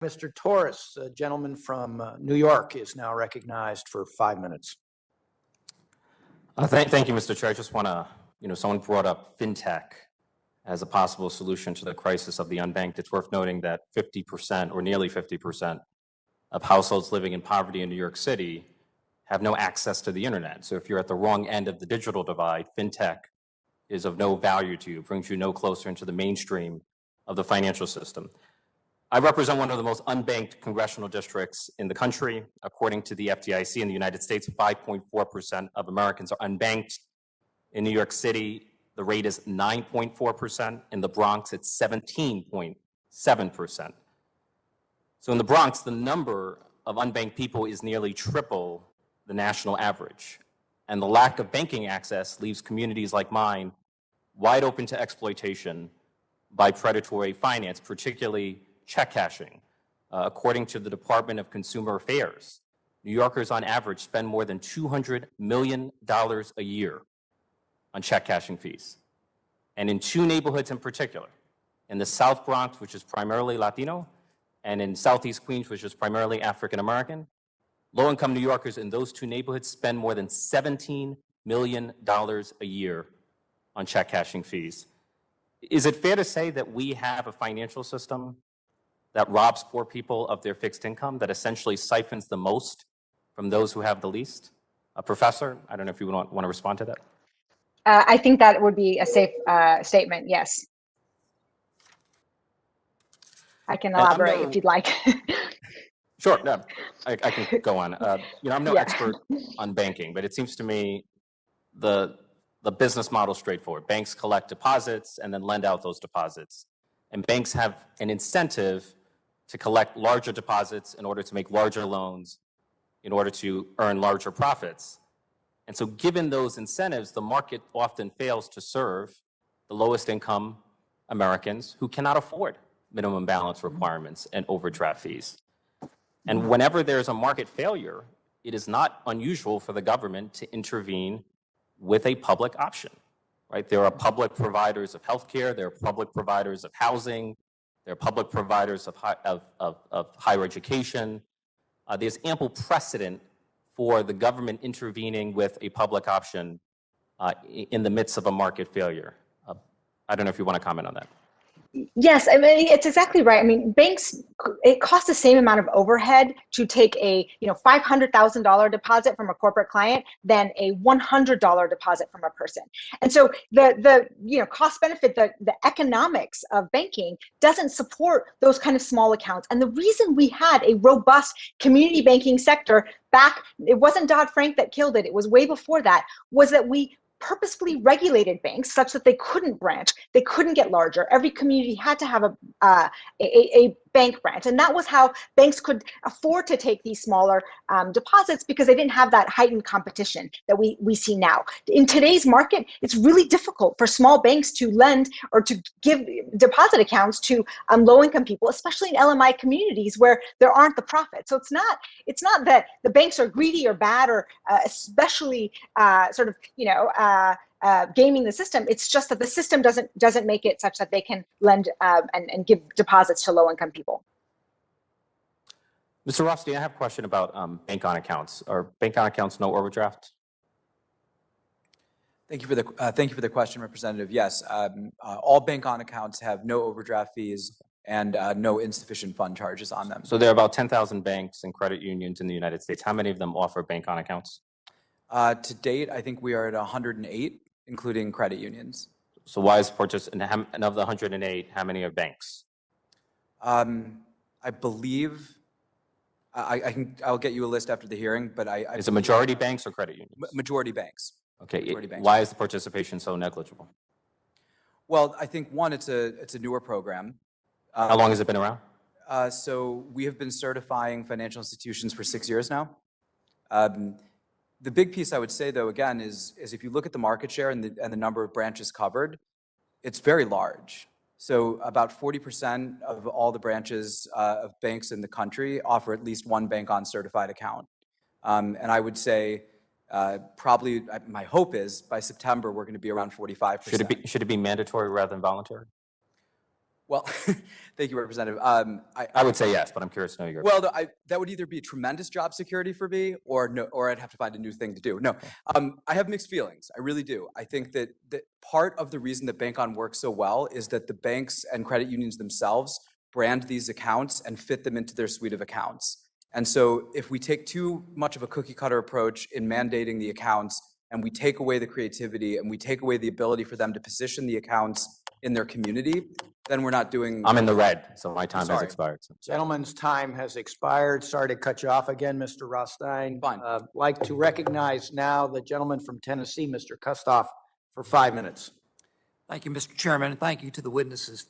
Mr. Torres, a gentleman from New York, is now recognized for 5 minutes. Thank you, Mr. Chair. I just want to, someone brought up fintech as a possible solution to the crisis of the unbanked. It's worth noting that 50% or nearly 50% of households living in poverty in New York City have no access to the internet. So if you're at the wrong end of the digital divide, fintech is of no value to you, brings you no closer into the mainstream of the financial system. I represent one of the most unbanked congressional districts in the country. According to the FDIC in the United States, 5.4% of Americans are unbanked. In New York City, the rate is 9.4%. In the Bronx, it's 17.7%. So in the Bronx, the number of unbanked people is nearly triple the national average. And the lack of banking access leaves communities like mine wide open to exploitation by predatory finance, particularly check cashing. According to the Department of Consumer Affairs, New Yorkers on average spend more than $200 million a year on check cashing fees. And in two neighborhoods in particular, in the South Bronx, which is primarily Latino, and in Southeast Queens, which is primarily African American, low-income New Yorkers in those two neighborhoods spend more than $17 million a year on check cashing fees. Is it fair to say that we have a financial system that robs poor people of their fixed income, that essentially siphons the most from those who have the least? Professor, I don't know if you want to respond to that. I think that would be a safe statement, yes. I can elaborate if you'd like. Sure, no, I can go on. I'm no expert on banking, but it seems to me the business model is straightforward. Banks collect deposits and then lend out those deposits. And banks have an incentive to collect larger deposits in order to make larger loans, in order to earn larger profits. And so given those incentives, the market often fails to serve the lowest income Americans who cannot afford minimum balance requirements and overdraft fees. And whenever there's a market failure, it is not unusual for the government to intervene with a public option, right? There are public providers of healthcare, there are public providers of housing, there are public providers of higher education. There's ample precedent for the government intervening with a public option in the midst of a market failure. I don't know if you want to comment on that. Yes, I mean, it's exactly right. I mean, banks, it costs the same amount of overhead to take a $500,000 deposit from a corporate client than a $100 deposit from a person. And so the cost benefit, the economics of banking doesn't support those kind of small accounts. And the reason we had a robust community banking sector back, it wasn't Dodd-Frank that killed it, it was way before that, was that we purposefully regulated banks such that they couldn't branch, they couldn't get larger. Every community had to have a bank branch, and that was how banks could afford to take these smaller deposits, because they didn't have that heightened competition that we see now. In today's market, it's really difficult for small banks to lend or to give deposit accounts to low-income people, especially in LMI communities where there aren't the profits. So it's not that the banks are greedy or bad or especially gaming the system. It's just that the system doesn't make it such that they can lend and give deposits to low-income people. Mr. Rothstein, I have a question about bank on accounts. Are bank on accounts no overdraft? Thank you for the question, Representative. Yes, all bank on accounts have no overdraft fees and no insufficient fund charges on them. So there are about 10,000 banks and credit unions in the United States. How many of them offer bank on accounts? To date, I think we are at 108, including credit unions. So why is and of the 108, how many are banks? I believe I'll get you a list after the hearing, but is it majority banks or credit unions? Majority banks. Okay. Majority banks. Why is the participation so negligible? Well, I think one, it's a newer program. How long has it been around? So we have been certifying financial institutions for 6 years now. The big piece I would say, though, again, is if you look at the market share and the number of branches covered, it's very large. So about 40% of all the branches of banks in the country offer at least one bank on certified account. And I would say probably, my hope is by September, we're going to be around 45%. Should it be mandatory rather than voluntary? Well, thank you, Representative. I would say yes, but I'm curious to know your. Well, that would either be tremendous job security for me, or no, or I'd have to find a new thing to do. No, I have mixed feelings. I really do. I think that part of the reason that Bank On works so well is that the banks and credit unions themselves brand these accounts and fit them into their suite of accounts. And so, if we take too much of a cookie cutter approach in mandating the accounts, and we take away the creativity, and we take away the ability for them to position the accounts in their community, then we're not doing. I'm in the red, so my time has expired. So. Gentleman's time has expired. Sorry to cut you off again, Mr. Rothstein. Fine. Like to recognize now the gentleman from Tennessee, Mr. Kustoff, for 5 minutes. Thank you, Mr. Chairman, and thank you to the witnesses